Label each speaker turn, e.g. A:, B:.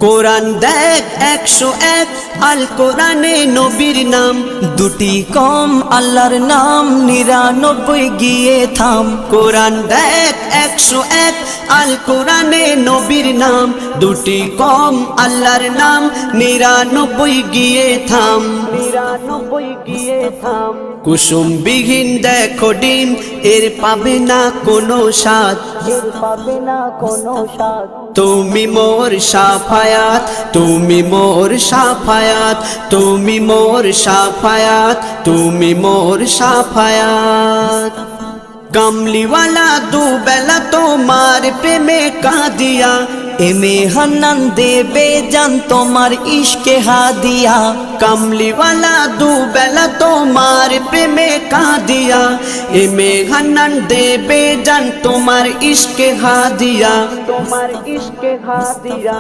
A: কোরআন দেখ 101 আল কোরআনে নবীর নাম,
B: দুটি কম আল্লাহর নাম 99 গিয়ে থাম।
A: কোরআন দেখ 101 আল কোরআনে নবীর নাম, দুটি কম আল্লাহর নাম 99 গিয়ে থাম। 99 গিয়ে থাম। কুসুম বিহীন দেখো ডিম, এর পাবে না কোনো স্বাদ,
B: এর পাবে না কোনো স্বাদ।
A: তুমি মোর শাফায়াত, তুমি মোর শাফায়াত, তুমি মোর শাফায়াত, তুমি মোর শাফায়াত। কামলিওয়ালা দুবেলা তোমার প্রেমে কাঁদিয়া,
B: এমে হান্নান দেবে জান তোমার ইশকে হাদিয়া।
A: কামলিওয়ালা দুবেলা তোমার প্রেমে কাঁদিয়া, এমে হান্নান দেবে জান তোমার ইশকে হাদিয়া, তোমার ইশকে হাদিয়া।